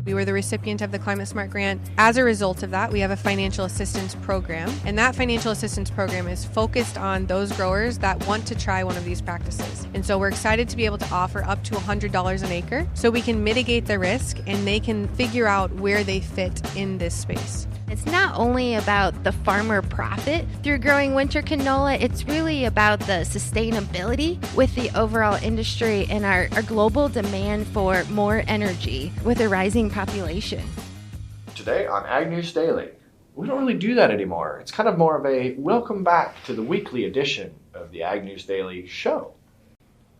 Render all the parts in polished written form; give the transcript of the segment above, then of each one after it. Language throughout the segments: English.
We were the recipient of the Climate Smart Grant. As a result of that, we have a financial assistance program, and that financial assistance program is focused on those growers that want to try one of these practices. And so we're excited to be able to offer up to $100 an acre so we can mitigate the risk and they can figure out where they fit in this space. It's not only about the farmer profit through growing winter canola, it's really about the sustainability with the overall industry and our global demand for more energy with a rising population. Today on Ag News Daily, we don't really do that anymore. It's kind of more of a welcome back to the weekly edition of the Ag News Daily show.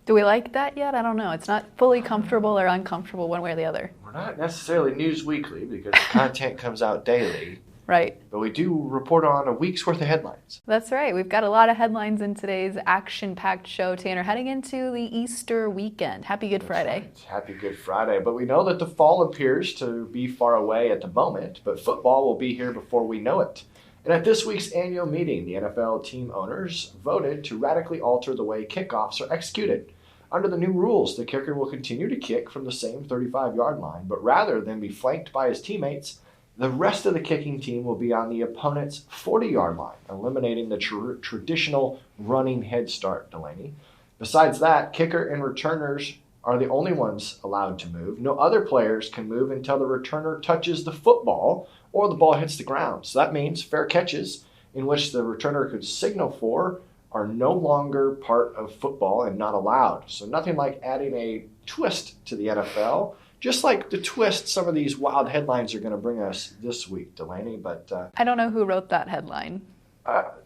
Do we like that yet? I don't know. It's not fully comfortable or uncomfortable one way or the other. We're not necessarily news weekly because the content comes out daily. Right. But we do report on a week's worth of headlines. That's right. We've got a lot of headlines in today's action-packed show, Tanner, heading into the Easter weekend. Happy Good Friday. Right. Happy Good Friday. But we know that the fall appears to be far away at the moment, but football will be here before we know it. And at this week's annual meeting, the NFL team owners voted to radically alter the way kickoffs are executed. Under the new rules, the kicker will continue to kick from the same 35-yard line, but rather than be flanked by his teammates, the rest of the kicking team will be on the opponent's 40-yard line, eliminating the traditional running head start, Delaney. Besides that, kicker and returners are the only ones allowed to move. No other players can move until the returner touches the football or the ball hits the ground. So that means fair catches, in which the returner could signal for, are no longer part of football and not allowed. So nothing like adding a twist to the NFL, just like the twist some of these wild headlines are going to bring us this week, Delaney. But I don't know who wrote that headline.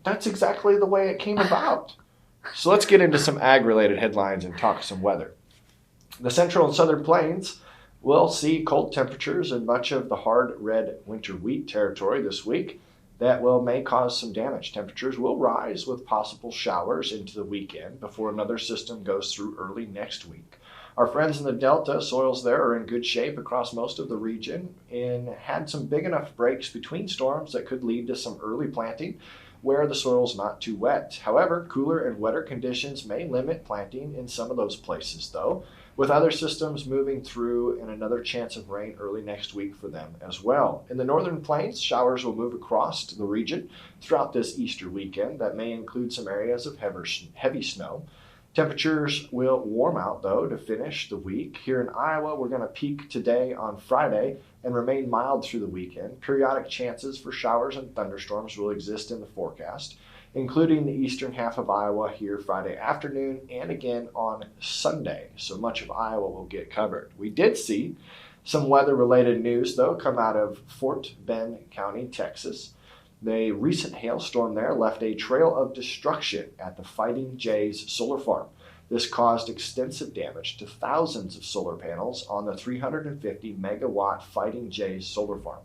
That's exactly the way it came about. So let's get into some ag-related headlines and talk some weather. The central and southern plains will see cold temperatures in much of the hard red winter wheat territory this week. That may cause some damage. Temperatures will rise with possible showers into the weekend before another system goes through early next week. Our friends in the Delta, soils there are in good shape across most of the region and had some big enough breaks between storms that could lead to some early planting where the soil's not too wet. However, cooler and wetter conditions may limit planting in some of those places, though, with other systems moving through and another chance of rain early next week for them as well. In the northern plains, showers will move across the region throughout this Easter weekend. That may include some areas of heavy snow. Temperatures will warm out, though, to finish the week. Here in Iowa, we're going to peak today on Friday and remain mild through the weekend. Periodic chances for showers and thunderstorms will exist in the forecast, including the eastern half of Iowa here Friday afternoon and again on Sunday. So much of Iowa will get covered. We did see some weather-related news, though, come out of Fort Bend County, Texas. The recent hailstorm there left a trail of destruction at the Fighting Jays solar farm. This caused extensive damage to thousands of solar panels on the 350-megawatt Fighting Jays solar farm.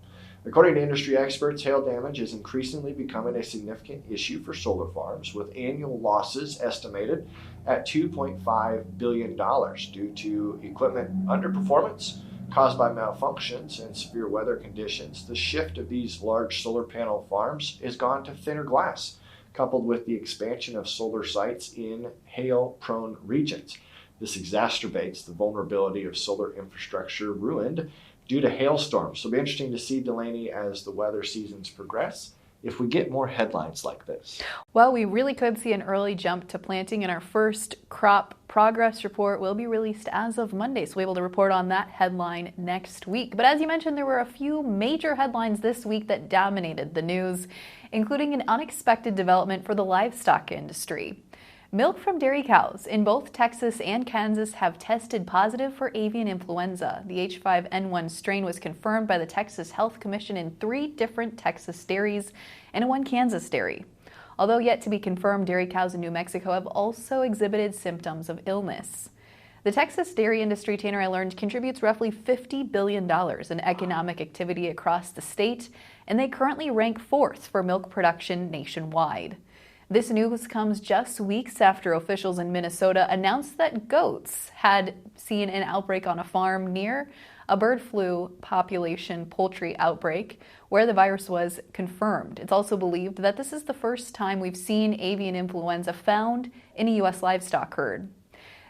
According to industry experts, hail damage is increasingly becoming a significant issue for solar farms, with annual losses estimated at $2.5 billion due to equipment underperformance caused by malfunctions and severe weather conditions. The shift of these large solar panel farms has gone to thinner glass, coupled with the expansion of solar sites in hail-prone regions. This exacerbates the vulnerability of solar infrastructure ruined due to hailstorms. So it'll be interesting to see, Delaney, as the weather seasons progress, if we get more headlines like this. Well, we really could see an early jump to planting, and our first crop progress report will be released as of Monday, so we'll be able to report on that headline next week. But as you mentioned, there were a few major headlines this week that dominated the news, including an unexpected development for the livestock industry. Milk from dairy cows in both Texas and Kansas have tested positive for avian influenza. The H5N1 strain was confirmed by the Texas Health Commission in 3 different Texas dairies and 1 Kansas dairy. Although yet to be confirmed, dairy cows in New Mexico have also exhibited symptoms of illness. The Texas dairy industry, Tanner, I learned, contributes roughly $50 billion in economic activity across the state, and they currently rank 4th for milk production nationwide. This news comes just weeks after officials in Minnesota announced that goats had seen an outbreak on a farm near a bird flu population poultry outbreak where the virus was confirmed. It's also believed that this is the first time we've seen avian influenza found in a U.S. livestock herd.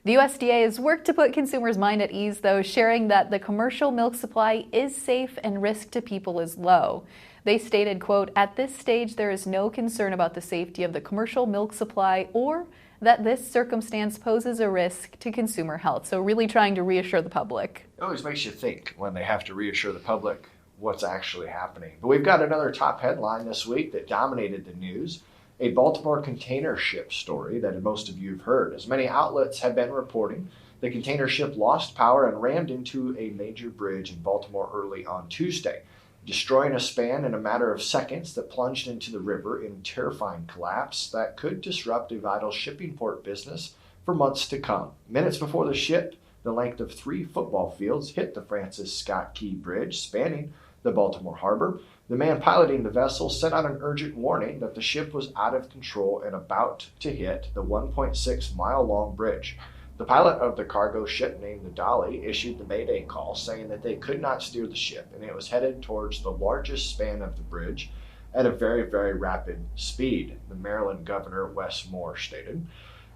The USDA has worked to put consumers' mind at ease, though, sharing that the commercial milk supply is safe and risk to people is low. They stated, quote, "At this stage, there is no concern about the safety of the commercial milk supply or that this circumstance poses a risk to consumer health." So really trying to reassure the public. It always makes you think when they have to reassure the public what's actually happening. But we've got another top headline this week that dominated the news. A Baltimore container ship story that most of you have heard. As many outlets have been reporting, the container ship lost power and rammed into a major bridge in Baltimore early on Tuesday, destroying a span in a matter of seconds that plunged into the river in terrifying collapse that could disrupt a vital shipping port business for months to come. Minutes before the ship, the length of 3 football fields, hit the Francis Scott Key Bridge spanning the Baltimore harbor, the man piloting the vessel sent out an urgent warning that the ship was out of control and about to hit the 1.6-mile-long bridge. The pilot of the cargo ship named the Dolly issued the Mayday call saying that they could not steer the ship and it was headed towards the largest span of the bridge at a very, very rapid speed, the Maryland Governor Wes Moore stated.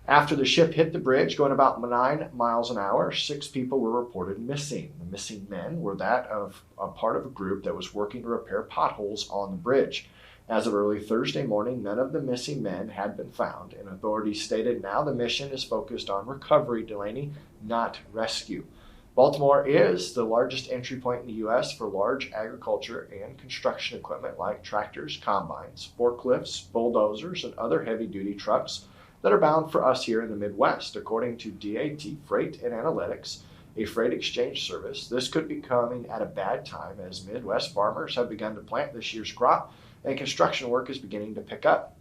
After the ship hit the bridge, going about 9 miles an hour, 6 people were reported missing. The missing men were that of a part of a group that was working to repair potholes on the bridge. As of early Thursday morning, none of the missing men had been found, and authorities stated now the mission is focused on recovery, Delaney, not rescue. Baltimore is the largest entry point in the U.S. for large agriculture and construction equipment like tractors, combines, forklifts, bulldozers, and other heavy-duty trucks that are bound for us here in the Midwest. According to DAT Freight and Analytics, a freight exchange service, this could be coming at a bad time as Midwest farmers have begun to plant this year's crop and construction work is beginning to pick up.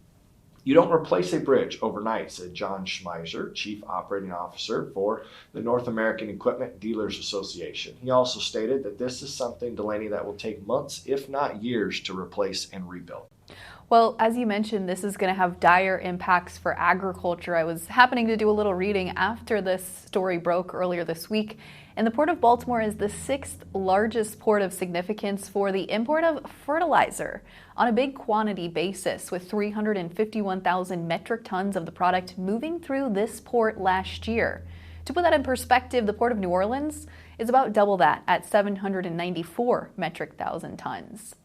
You don't replace a bridge overnight, said John Schmeiser, Chief Operating Officer for the North American Equipment Dealers Association. He also stated that this is something, Delaney, that will take months, if not years, to replace and rebuild. Well, as you mentioned, this is going to have dire impacts for agriculture. I was happening to do a little reading after this story broke earlier this week, and the Port of Baltimore is the 6th largest port of significance for the import of fertilizer on a big quantity basis, with 351,000 metric tons of the product moving through this port last year. To put that in perspective, the Port of New Orleans is about double that at 794 metric thousand tons.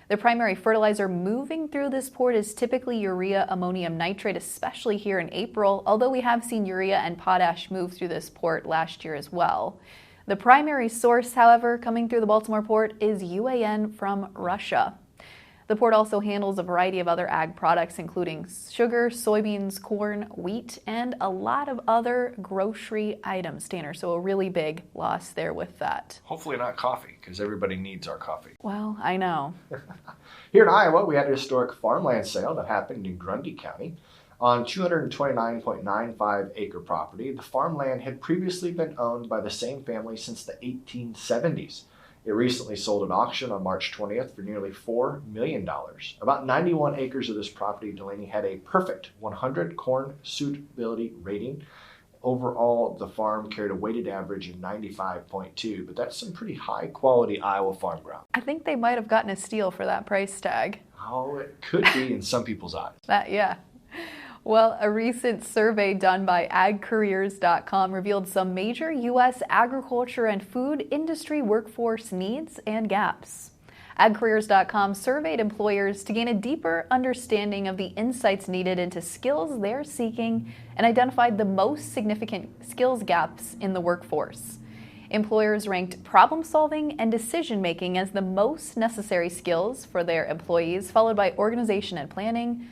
The primary fertilizer moving through this port is typically urea ammonium nitrate, especially here in April, although we have seen urea and potash move through this port last year as well. The primary source, however, coming through the Baltimore port is UAN from Russia. The port also handles a variety of other ag products, including sugar, soybeans, corn, wheat, and a lot of other grocery items, Tanner. So a really big loss there with that. Hopefully not coffee, because everybody needs our coffee. Well, I know. Here in Iowa, we had a historic farmland sale that happened in Grundy County. On 229.95 acre property, the farmland had previously been owned by the same family since the 1870s. It recently sold at auction on March 20th for nearly $4 million. About 91 acres of this property, Delaney, had a perfect 100 corn suitability rating. Overall, the farm carried a weighted average of 95.2, but that's some pretty high quality Iowa farm ground. I think they might have gotten a steal for that price tag. Oh, it could be in some people's eyes. Yeah. Well, a recent survey done by agcareers.com revealed some major U.S. agriculture and food industry workforce needs and gaps. Agcareers.com surveyed employers to gain a deeper understanding of the insights needed into skills they're seeking and identified the most significant skills gaps in the workforce. Employers ranked problem solving and decision making as the most necessary skills for their employees, followed by organization and planning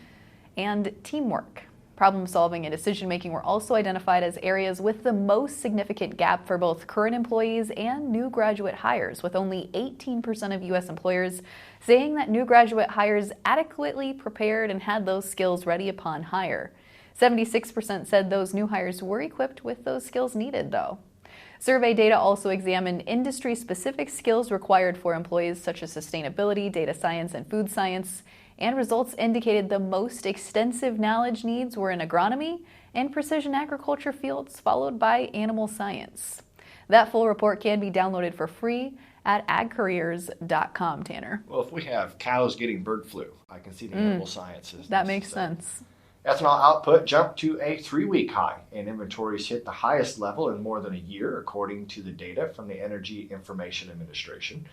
and teamwork. Problem solving and decision making were also identified as areas with the most significant gap for both current employees and new graduate hires, with only 18% of U.S. employers saying that new graduate hires adequately prepared and had those skills ready upon hire. 76% said those new hires were equipped with those skills needed, though. Survey data also examined industry-specific skills required for employees such as sustainability, data science, and food science, and results indicated the most extensive knowledge needs were in agronomy and precision agriculture fields, followed by animal science. That full report can be downloaded for free at agcareers.com, Tanner. Well, if we have cows getting bird flu, I can see the animal sciences. That makes sense. Ethanol output jumped to a 3-week high, and inventories hit the highest level in more than a year, according to the data from the Energy Information Administration.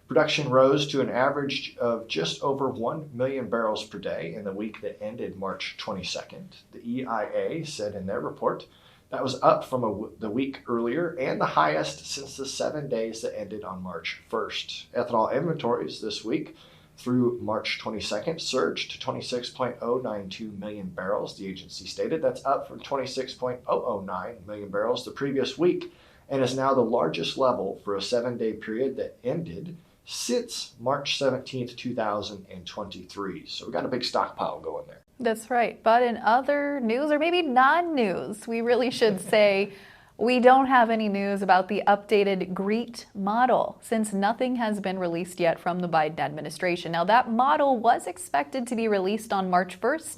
Production rose to an average of just over 1 million barrels per day in the week that ended March 22nd. The EIA said in their report that was up from the week earlier and the highest since the 7 days that ended on March 1st. Ethanol inventories this week through March 22nd surged to 26.092 million barrels, the agency stated. That's up from 26.009 million barrels the previous week and is now the largest level for a 7-day period that ended since March 17th, 2023. So we got a big stockpile going there. That's right. But in other news, or maybe non-news, we really should say we don't have any news about the updated GREET model, since nothing has been released yet from the Biden administration. Now, that model was expected to be released on March 1st,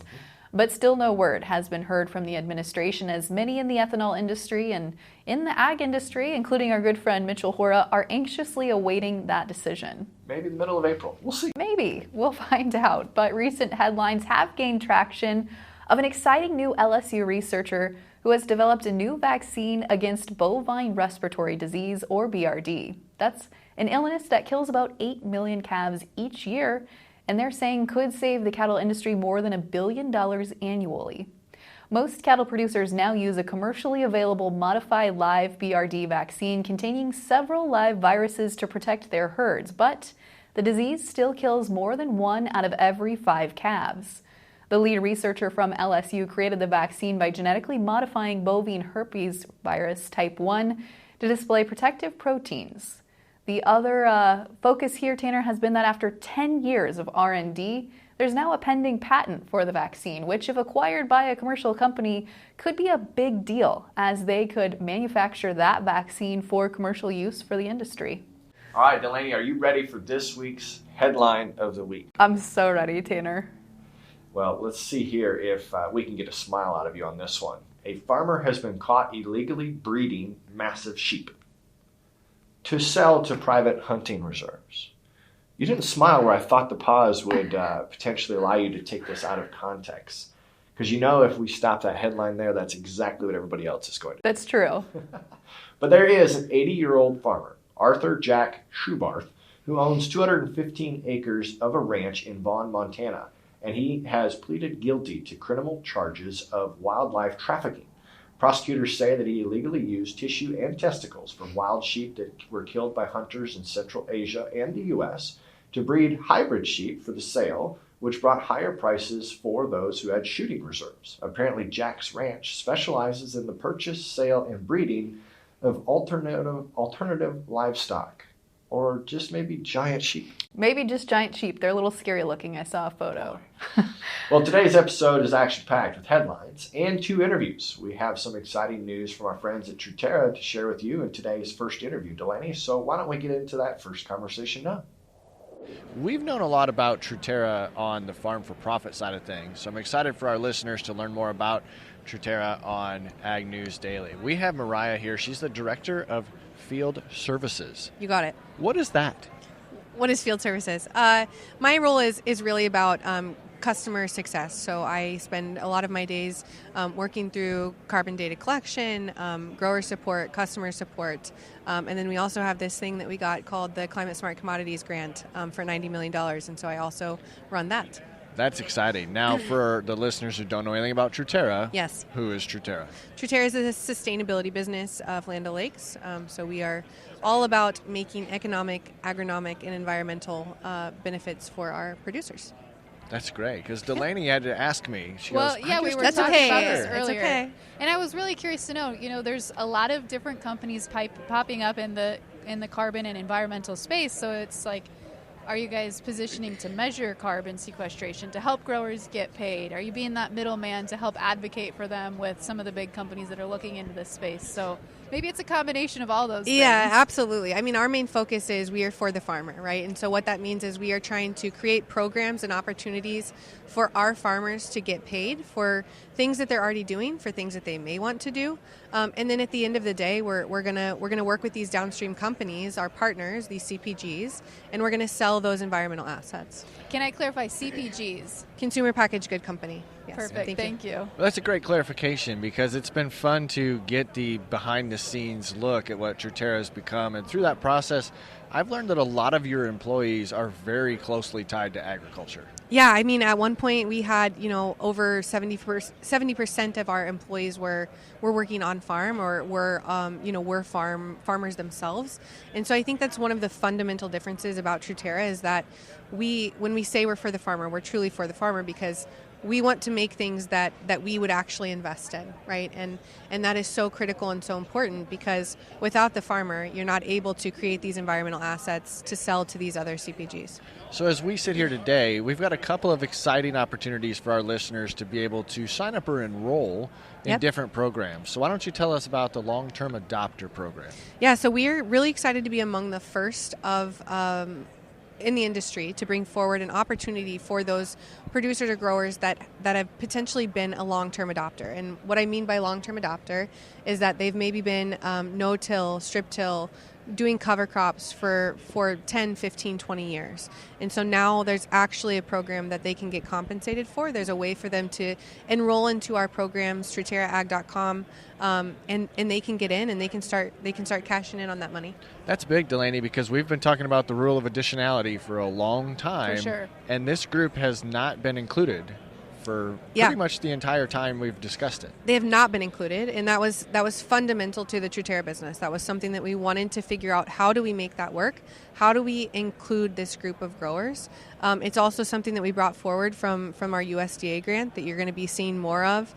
but still no word has been heard from the administration, as many in the ethanol industry and in the ag industry, including our good friend Mitchell Hora, are anxiously awaiting that decision. Maybe the middle of April. We'll see. Maybe. We'll find out. But recent headlines have gained traction of an exciting new LSU researcher who has developed a new vaccine against bovine respiratory disease, or BRD. That's an illness that kills about 8 million calves each year, and they're saying could save the cattle industry more than $1 billion annually. Most cattle producers now use a commercially available modified live BRD vaccine containing several live viruses to protect their herds, but the disease still kills more than 1 out of every 5 calves. The lead researcher from LSU created the vaccine by genetically modifying bovine herpes virus type 1 to display protective proteins. The other focus here, Tanner, has been that after 10 years of R&D, there's now a pending patent for the vaccine, which, if acquired by a commercial company, could be a big deal, as they could manufacture that vaccine for commercial use for the industry. All right, Delaney, are you ready for this week's headline of the week? I'm so ready, Tanner. Well, let's see here if we can get a smile out of you on this one. A farmer has been caught illegally breeding massive sheep to sell to private hunting reserves. You didn't smile where I thought the pause would potentially allow you to take this out of context. Because you know if we stop that headline there, that's exactly what everybody else is going to do. That's true. But there is an 80-year-old farmer, Arthur Jack Schubarth, who owns 215 acres of a ranch in Vaughn, Montana, and he has pleaded guilty to criminal charges of wildlife trafficking. Prosecutors say that he illegally used tissue and testicles from wild sheep that were killed by hunters in Central Asia and the U.S. to breed hybrid sheep for the sale, which brought higher prices for those who had shooting reserves. Apparently, Jack's ranch specializes in the purchase, sale, and breeding of alternative livestock, or just maybe giant sheep. Maybe just giant sheep. They're a little scary looking. I saw a photo. Well, today's episode is action-packed with headlines and 2 interviews. We have some exciting news from our friends at Truterra to share with you in today's first interview, Delaney. So why don't we get into that first conversation now? We've known a lot about Truterra on the farm for profit side of things, so I'm excited for our listeners to learn more about Truterra on Ag News Daily. We have Mariah here. She's the Director of Field Services. You got it. What is that? What is field services? My role is really about customer success. So I spend a lot of my days working through carbon data collection, grower support, customer support, and then we also have this thing that we got called the Climate Smart Commodities Grant for $90 million, and so I also run that. That's exciting. Now, for the listeners who don't know anything about Truterra, yes, who is Truterra? Truterra is a sustainability business of Land O'Lakes. So we are all about making economic, agronomic, and environmental benefits for our producers. That's great, because Delaney had to ask me. We were talking about this earlier. Okay. And I was really curious to know, there's a lot of different companies popping up in the carbon and environmental space, so it's like, are you guys positioning to measure carbon sequestration, to help growers get paid? Are you being that middleman to help advocate for them with some of the big companies that are looking into this space? So maybe it's a combination of all those things. Yeah, absolutely. I mean, our main focus is we are for the farmer, right? And so what that means is we are trying to create programs and opportunities for our farmers to get paid for things that they're already doing, for things that they may want to do. And then at the end of the day, we're gonna work with these downstream companies, our partners, these CPGs, and we're gonna sell those environmental assets. Can I clarify CPGs? Consumer packaged good company. Yes. Perfect. Thank you. Well, that's a great clarification because it's been fun to get the behind-the-scenes look at what Truterra has become. And through that process, I've learned that a lot of your employees are very closely tied to agriculture. Yeah, I mean, at one point we had, over 70% of our employees were working on farm or were farmers themselves. And so I think that's one of the fundamental differences about Truterra is that when we say we're for the farmer, we're truly for the farmer because we want to make things that we would actually invest in, right? And that is so critical and so important because without the farmer, you're not able to create these environmental assets to sell to these other CPGs. So as we sit here today, we've got a couple of exciting opportunities for our listeners to be able to sign up or enroll in different programs. So why don't you tell us about the long-term adopter program? Yeah, so we're really excited to be among the first of in the industry to bring forward an opportunity for those producers or growers that have potentially been a long-term adopter. And what I mean by long-term adopter is that they've maybe been no-till, strip-till, doing cover crops for 10, 15, 20 years. And so now there's actually a program that they can get compensated for. There's a way for them to enroll into our programs, truterraag.com, and they can get in and they can start cashing in on that money. That's big, Delaney, because we've been talking about the rule of additionality for a long time. For sure. And this group has not been included for pretty much the entire time we've discussed it. They have not been included, and that was fundamental to the Truterra business. That was something that we wanted to figure out. How do we make that work? How do we include this group of growers? It's also something that we brought forward from our USDA grant that you're going to be seeing more of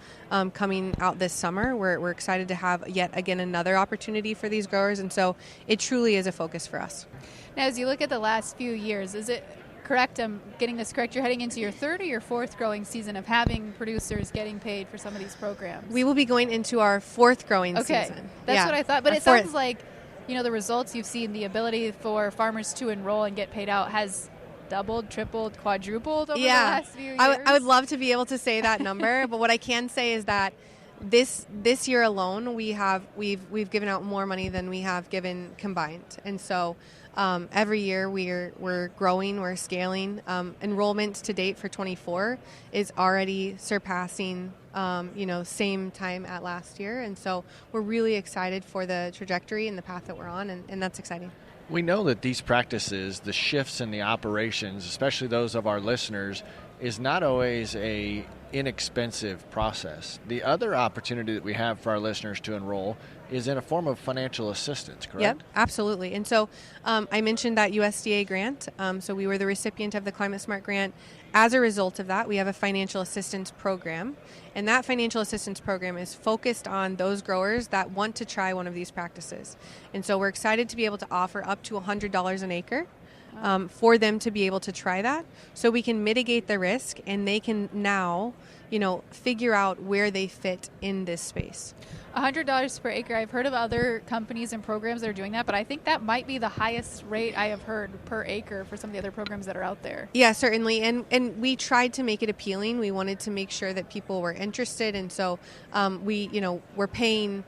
coming out this summer. We're excited to have yet again another opportunity for these growers, and so it truly is a focus for us. Now, as you look at the last few years, is it correct? I'm getting this correct. You're heading into your third or your fourth growing season of having producers getting paid for some of these programs. We will be going into our fourth growing season. That's what I thought. But it sounds like, the results you've seen, the ability for farmers to enroll and get paid out has doubled, tripled, quadrupled over the last few years. I would love to be able to say that number, but what I can say is that this year alone, we've given out more money than we have given combined, and so every year we're growing, we're scaling. Enrollment to date for 24 is already surpassing same time at last year, and so we're really excited for the trajectory and the path that we're on, and that's exciting. We know that these practices, the shifts in the operations, especially those of our listeners, is not always a inexpensive process. The other opportunity that we have for our listeners to enroll is in a form of financial assistance, correct? Yep, absolutely. And so I mentioned that USDA grant. So we were the recipient of the Climate Smart grant. As a result of that, we have a financial assistance program. And that financial assistance program is focused on those growers that want to try one of these practices. And so we're excited to be able to offer up to $100 an acre for them to be able to try that, so we can mitigate the risk and they can now, figure out where they fit in this space. $100 per acre. I've heard of other companies and programs that are doing that, but I think that might be the highest rate I have heard per acre for some of the other programs that are out there. Yeah, certainly. And we tried to make it appealing. We wanted to make sure that people were interested. And so we're paying,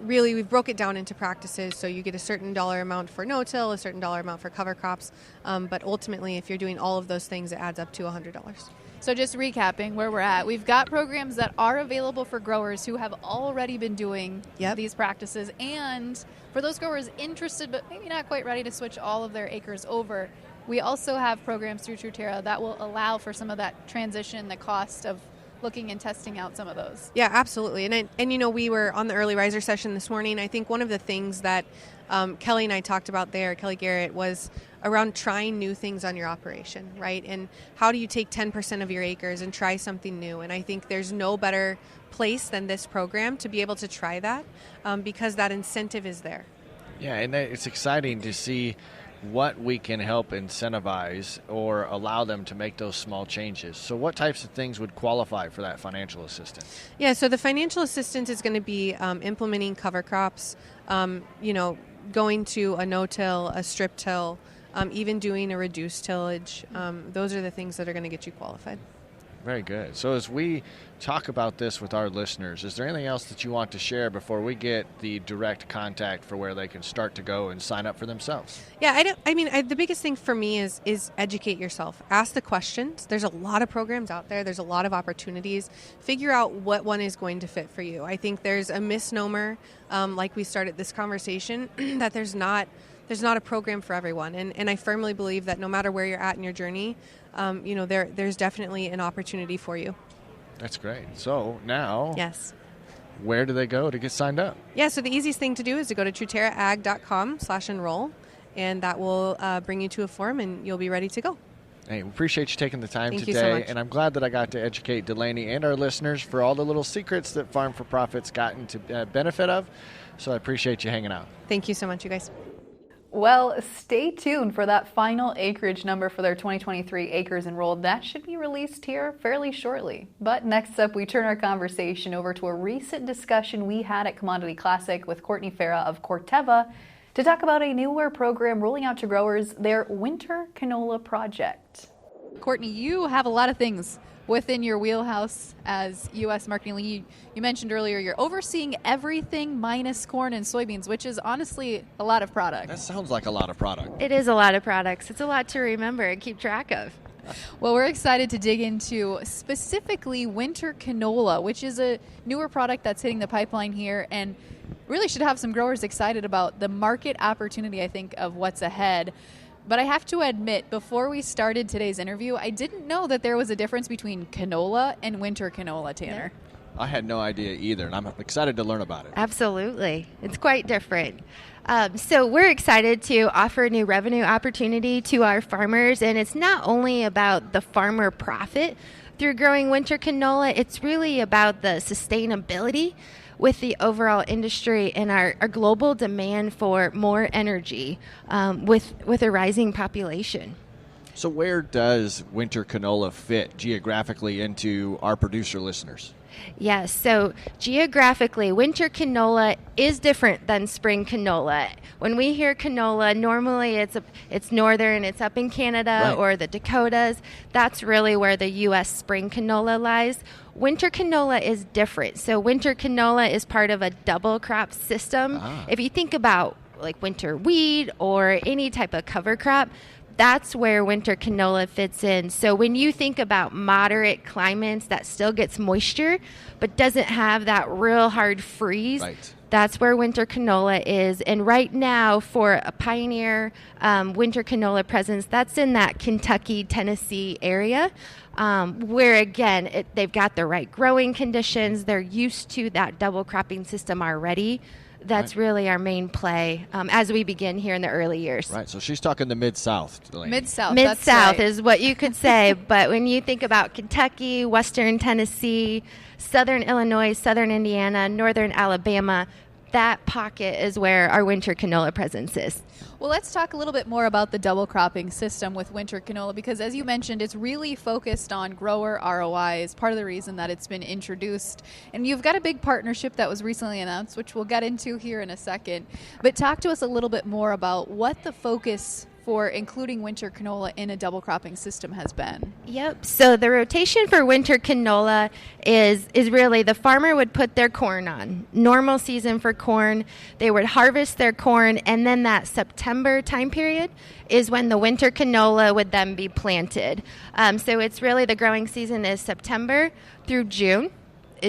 really, we've broke it down into practices. So you get a certain dollar amount for no-till, a certain dollar amount for cover crops. But ultimately, if you're doing all of those things, it adds up to $100. So just recapping where we're at, we've got programs that are available for growers who have already been doing these practices, and for those growers interested but maybe not quite ready to switch all of their acres over, we also have programs through Truterra that will allow for some of that transition, the cost of looking and testing out some of those. Yeah, absolutely. And we were on the early riser session this morning. I think one of the things that Kelly and I talked about there, Kelly Garrett, was around trying new things on your operation, right? And how do you take 10% of your acres and try something new? And I think there's no better place than this program to be able to try that because that incentive is there. Yeah, and it's exciting to see what we can help incentivize or allow them to make those small changes. So what types of things would qualify for that financial assistance? Yeah, so the financial assistance is going to be implementing cover crops, going to a no-till, a strip-till, even doing a reduced tillage. Those are the things that are going to get you qualified. Very good. So as we talk about this with our listeners, is there anything else that you want to share before we get the direct contact for where they can start to go and sign up for themselves? Yeah, the biggest thing for me is educate yourself. Ask the questions. There's a lot of programs out there. There's a lot of opportunities. Figure out what one is going to fit for you. I think there's a misnomer, like we started this conversation, that there's not a program for everyone. And I firmly believe that no matter where you're at in your journey, there's definitely an opportunity for you. That's great. So now, yes, where do they go to get signed up? Yeah, so the easiest thing to do is to go to truterraag.com/enroll, and that will bring you to a form, and you'll be ready to go. Hey, we appreciate you taking the time Thank today, you so much. And I'm glad that I got to educate Delaney and our listeners for all the little secrets that Farm for Profit's gotten to benefit of. So I appreciate you hanging out. Thank you so much, you guys. Well, stay tuned for that final acreage number for their 2023 acres enrolled. That should be released here fairly shortly. But next up, we turn our conversation over to a recent discussion we had at Commodity Classic with Courtney Fara of Corteva to talk about a newer program rolling out to growers, their winter canola project. Courtney, you have a lot of things within your wheelhouse as U.S. marketing lead. You mentioned earlier you're overseeing everything minus corn and soybeans, which is honestly a lot of product. That sounds like a lot of product. It is a lot of products. It's a lot to remember and keep track of. Well, we're excited to dig into specifically winter canola, which is a newer product that's hitting the pipeline here and really should have some growers excited about the market opportunity, I think, of what's ahead. But I have to admit, before we started today's interview, I didn't know that there was a difference between canola and winter canola, Tanner. I had no idea either, and I'm excited to learn about it. Absolutely. It's quite different. So we're excited to offer a new revenue opportunity to our farmers, and it's not only about the farmer profit through growing winter canola, it's really about the sustainability with the overall industry and our global demand for more energy with a rising population. So where does winter canola fit geographically into our producer listeners? Yes, so geographically, winter canola is different than spring canola. When we hear canola, normally it's northern, it's up in Canada Right. or the Dakotas. That's really where the U.S. spring canola lies. Winter canola is different. So winter canola is part of a double crop system. If you think about like winter wheat or any type of cover crop, that's where winter canola fits in. So when you think about moderate climates that still gets moisture but doesn't have that real hard freeze, Right. That's where winter canola is. And right now for a pioneer winter canola presence, that's in that Kentucky, Tennessee area, where again, they've got the right growing conditions. They're used to that double cropping system already. That's really our main play as we begin here in the early years. Right, so she's talking the Mid-South, Delaney. Mid-South. Mid-South that's right. is what you could say, but when you think about Kentucky, Western Tennessee, Southern Illinois, Southern Indiana, Northern Alabama, that pocket is where our winter canola presence is. Well, let's talk a little bit more about the double cropping system with winter canola because, as you mentioned, it's really focused on grower ROI is part of the reason that it's been introduced. And you've got a big partnership that was recently announced, which we'll get into here in a second. But talk to us a little bit more about what the focus for including winter canola in a double cropping system has been. Yep. So the rotation for winter canola is really the farmer would put their corn on. Normal season for corn, they would harvest their corn, and then that September time period is when the winter canola would then be planted. So it's really the growing season is September through June.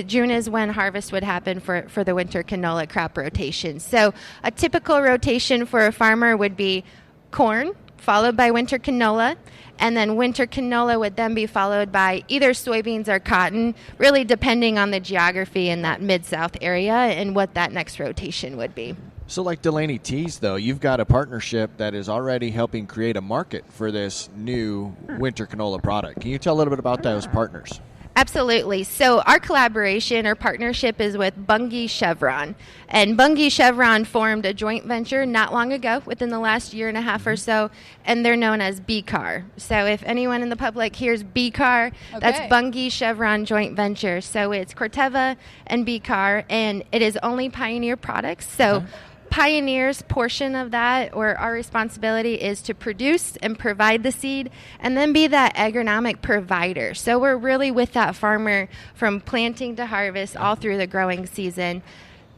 June is when harvest would happen for the winter canola crop rotation. So a typical rotation for a farmer would be corn, followed by winter canola, and then winter canola would then be followed by either soybeans or cotton, really depending on the geography in that Mid-South area and what that next rotation would be. So like Delaney teased, though, you've got a partnership that is already helping create a market for this new winter canola product. Can you tell a little bit about those partners? Absolutely. So our collaboration or partnership is with Bunge Chevron. And Bunge Chevron formed a joint venture not long ago, within the last year and a half or so, and they're known as BCAR. So if anyone in the public hears BCAR, that's Bunge Chevron joint venture. So it's Corteva and BCAR, and it is only Pioneer products. So Pioneer's portion of that, or our responsibility, is to produce and provide the seed and then be that agronomic provider. So we're really with that farmer from planting to harvest all through the growing season.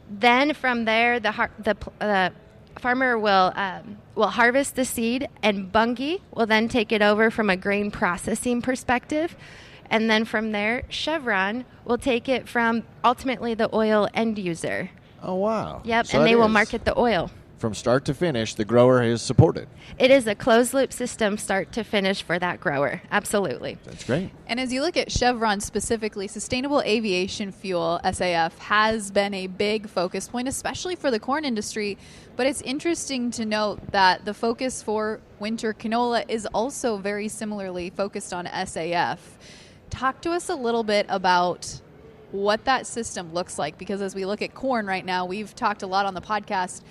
Then from there, the farmer will harvest the seed, and Bunge will then take it over from a grain processing perspective. And then from there, Chevron will take it from ultimately the oil end user. Oh, wow. Yep, So and they it will is. market the oil. From start to finish, the grower is supported. It is a closed-loop system, start to finish, for that grower. Absolutely. That's great. And as you look at Chevron specifically, sustainable aviation fuel, SAF, has been a big focus point, especially for the corn industry. But it's interesting to note that the focus for winter canola is also very similarly focused on SAF. Talk to us a little bit about what that system looks like, because as we look at corn right now, we've talked a lot on the podcast.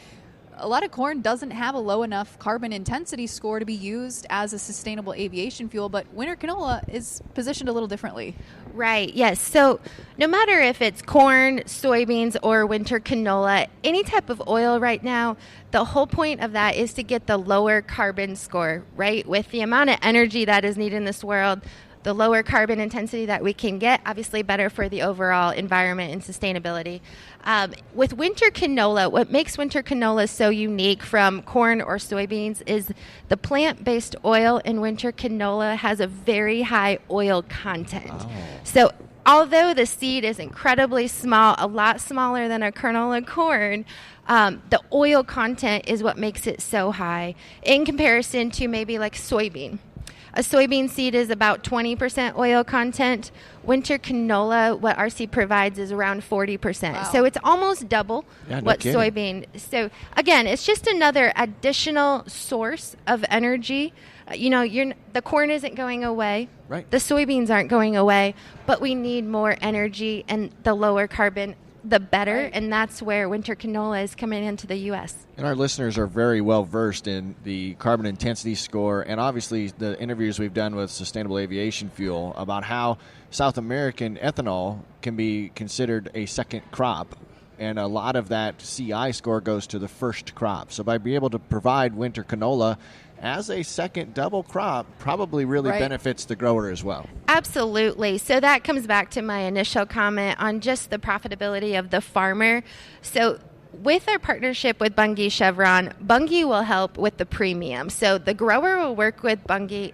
A lot of corn doesn't have a low enough carbon intensity score to be used as a sustainable aviation fuel, but winter canola is positioned a little differently. Right, yes. So no matter if it's corn, soybeans, or winter canola, any type of oil right now, the whole point of that is to get the lower carbon score, right? With the amount of energy that is needed in this world, the lower carbon intensity that we can get, obviously better for the overall environment and sustainability. With winter canola, what makes winter canola so unique from corn or soybeans is the plant-based oil in winter canola has a very high oil content. Oh. So although the seed is incredibly small, a lot smaller than a kernel of corn, the oil content is what makes it so high in comparison to maybe like soybean. A soybean seed is about 20% oil content. Winter canola, what our seed provides, is around 40%. Wow. So it's almost double what kidding. soybean. So again, it's just another additional source of energy. The corn isn't going away. Right. The soybeans aren't going away, but we need more energy, and the lower carbon, the better. Right. And that's where winter canola is coming into the U.S. And our listeners are very well versed in the carbon intensity score and obviously the interviews we've done with Sustainable Aviation Fuel about how South American ethanol can be considered a second crop. And a lot of that CI score goes to the first crop. So by being able to provide winter canola as a second double crop probably really benefits the grower as well. Absolutely. So that comes back to my initial comment on just the profitability of the farmer. So with our partnership with Bunge Chevron, Bunge will help with the premium. So the grower will work with Bunge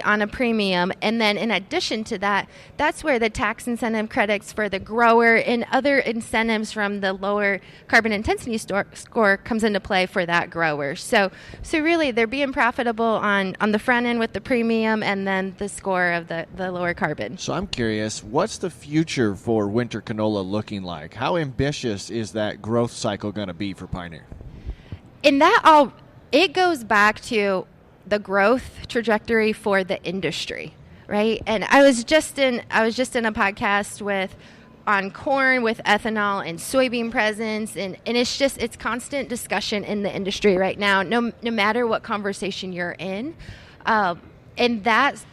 on a premium, and then in addition to that, that's where the tax incentive credits for the grower and other incentives from the lower carbon intensity score comes into play for that grower. So really they're being profitable on the front end with the premium, and then the score of the lower carbon. So I'm curious, what's the future for winter canola looking like? How ambitious is that growth cycle going to be for Pioneer? And that it goes back to the growth trajectory for the industry, right? And I was just in a podcast on corn with ethanol and soybean presence, and it's constant discussion in the industry right now, no matter what conversation you're in. And that's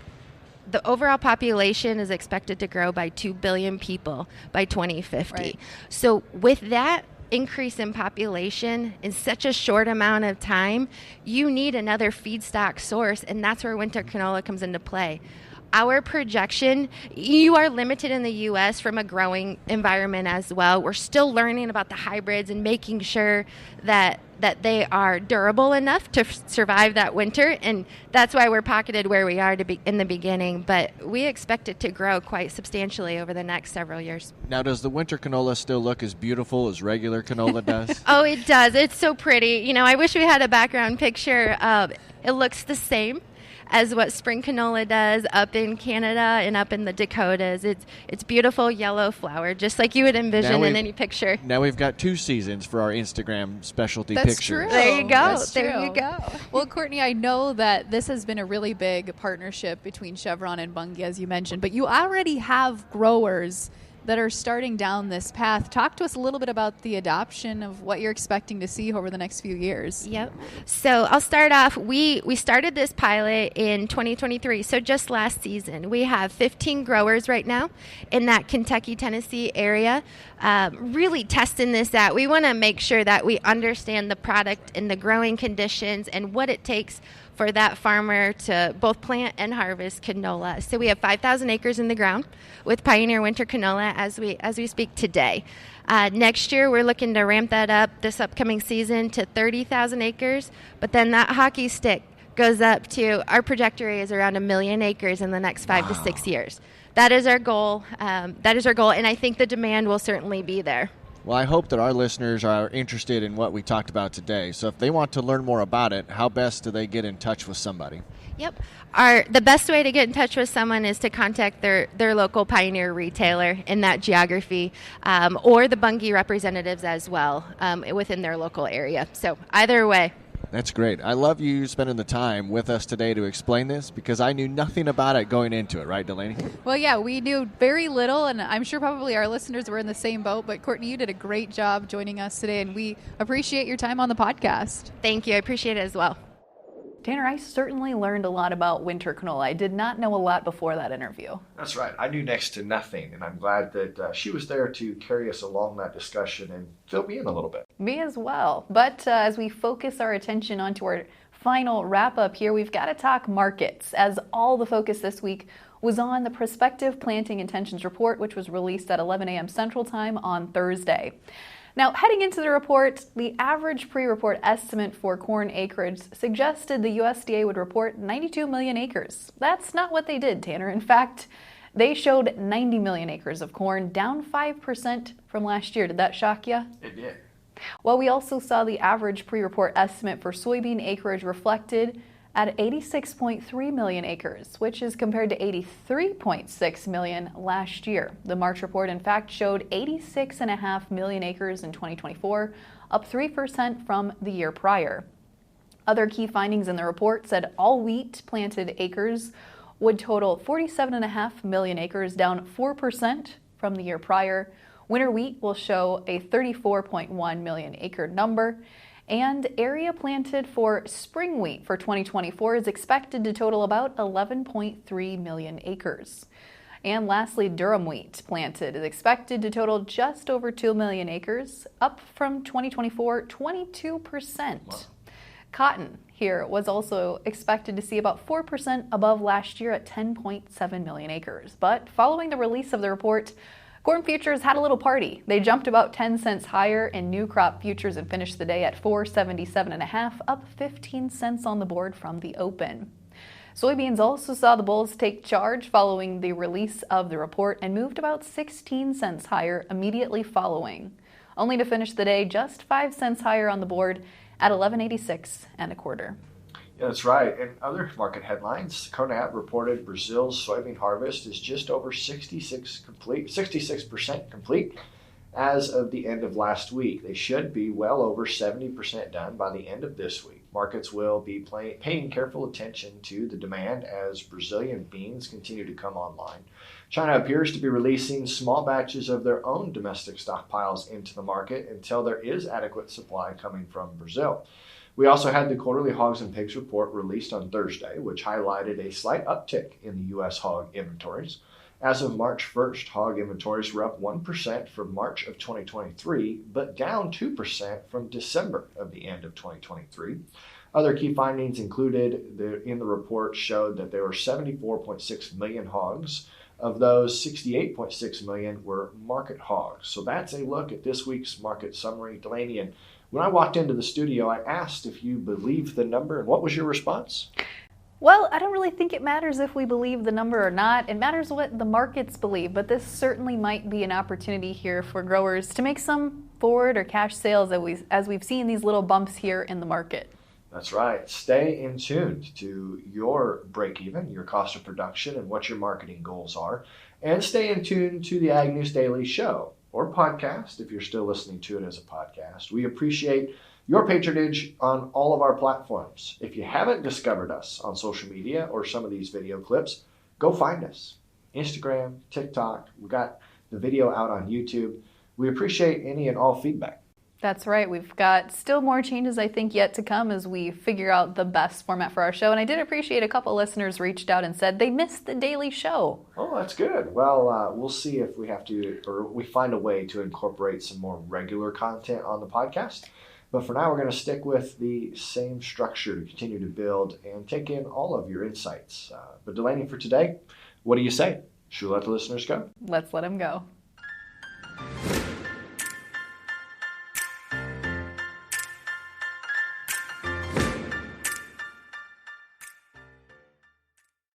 the overall population is expected to grow by 2 billion people by 2050. Right. So with that increase in population in such a short amount of time, you need another feedstock source, and that's where winter canola comes into play. Our projection, you are limited in the U.S. from a growing environment as well. We're still learning about the hybrids and making sure that they are durable enough to survive that winter, and that's why we're pocketed where we are in the beginning. But we expect it to grow quite substantially over the next several years. Now, does the winter canola still look as beautiful as regular canola does? Oh, it does. It's so pretty. I wish we had a background picture. It looks the same as what spring canola does up in Canada and up in the Dakotas. It's beautiful yellow flower, just like you would envision in any picture. Now we've got 2 seasons for our Instagram specialty That's pictures. true. There you go. That's There true. you go. Well, Courtney, I know that this has been a really big partnership between Chevron and Bunge, as you mentioned, but you already have growers that are starting down this path. Talk to us a little bit about the adoption of what you're expecting to see over the next few years. Yep. So I'll start off. We started this pilot in 2023, so just last season. We have 15 growers right now in that Kentucky, Tennessee area, really testing this out. We want to make sure that we understand the product and the growing conditions and what it takes for that farmer to both plant and harvest canola. So we have 5,000 acres in the ground with Pioneer Winter Canola as we speak today. Next year, we're looking to ramp that up this upcoming season to 30,000 acres, but then that hockey stick goes up to, our trajectory is around 1 million acres in the next 5 to 6 years. That is our goal. And I think the demand will certainly be there. Well, I hope that our listeners are interested in what we talked about today. So if they want to learn more about it, how best do they get in touch with somebody? Yep. The best way to get in touch with someone is to contact their local Pioneer retailer in that geography, or the Bunge representatives as well within their local area. So either way. That's great. I love you spending the time with us today to explain this because I knew nothing about it going into it, right, Delaney? Well, yeah, we knew very little, and I'm sure probably our listeners were in the same boat, but Courtney, you did a great job joining us today, and we appreciate your time on the podcast. Thank you. I appreciate it as well. Tanner, I certainly learned a lot about winter canola. I did not know a lot before that interview. That's right. I knew next to nothing, and I'm glad that she was there to carry us along that discussion and fill me in a little bit. Me as well. But as we focus our attention onto our final wrap-up here, we've got to talk markets, as all the focus this week was on the Prospective Planting Intentions Report, which was released at 11 a.m. Central Time on Thursday. Now, heading into the report, the average pre-report estimate for corn acreage suggested the USDA would report 92 million acres. That's not what they did, Tanner. In fact, they showed 90 million acres of corn, down 5% from last year. Did that shock you? It did. Well, we also saw the average pre-report estimate for soybean acreage reflected at 86.3 million acres, which is compared to 83.6 million last year. The March report, in fact, showed 86.5 million acres in 2024, up 3% from the year prior. Other key findings in the report said all wheat planted acres would total 47.5 million acres, down 4% from the year prior. Winter wheat will show a 34.1 million acre number. And area planted for spring wheat for 2024 is expected to total about 11.3 million acres. And lastly, durum wheat planted is expected to total just over 2 million acres, up from 2024 22%. Wow. Cotton here was also expected to see about 4% above last year at 10.7 million acres. But following the release of the report, corn futures had a little party. They jumped about 10 cents higher in new crop futures and finished the day at $477.5, up 15 cents on the board from the open. Soybeans also saw the bulls take charge following the release of the report and moved about 16 cents higher immediately following, only to finish the day just 5 cents higher on the board at $11.8625. Yeah, that's right. In other market headlines, CONAB reported Brazil's soybean harvest is just over 66% complete as of the end of last week. They should be well over 70% done by the end of this week. Markets will be paying careful attention to the demand as Brazilian beans continue to come online. China appears to be releasing small batches of their own domestic stockpiles into the market until there is adequate supply coming from Brazil. We also had the quarterly hogs and pigs report released on Thursday, which highlighted a slight uptick in the U.S. hog inventories. As of March 1st, hog inventories were up 1% from March of 2023, but down 2% from December of the end of 2023. Other key findings included in the report showed that there were 74.6 million hogs. Of those, 68.6 million were market hogs. So that's a look at this week's market summary. Delaney, and when I walked into the studio, I asked if you believed the number, and what was your response? Well, I don't really think it matters if we believe the number or not. It matters what the markets believe, but this certainly might be an opportunity here for growers to make some forward or cash sales as we've seen these little bumps here in the market. That's right. Stay in tune to your break-even, your cost of production, and what your marketing goals are. And stay in tune to the Ag News Daily Show or podcast if you're still listening to it as a podcast. We appreciate your patronage on all of our platforms. If you haven't discovered us on social media or some of these video clips, go find us. Instagram, TikTok. We've got the video out on YouTube. We appreciate any and all feedback. That's right. We've got still more changes, I think, yet to come as we figure out the best format for our show. And I did appreciate a couple listeners reached out and said they missed the daily show. Oh, that's good. Well, we'll see if we have to, or we find a way to incorporate some more regular content on the podcast. But for now, we're going to stick with the same structure to continue to build and take in all of your insights. But Delaney, for today, what do you say? Should we let the listeners go? Let's let them go.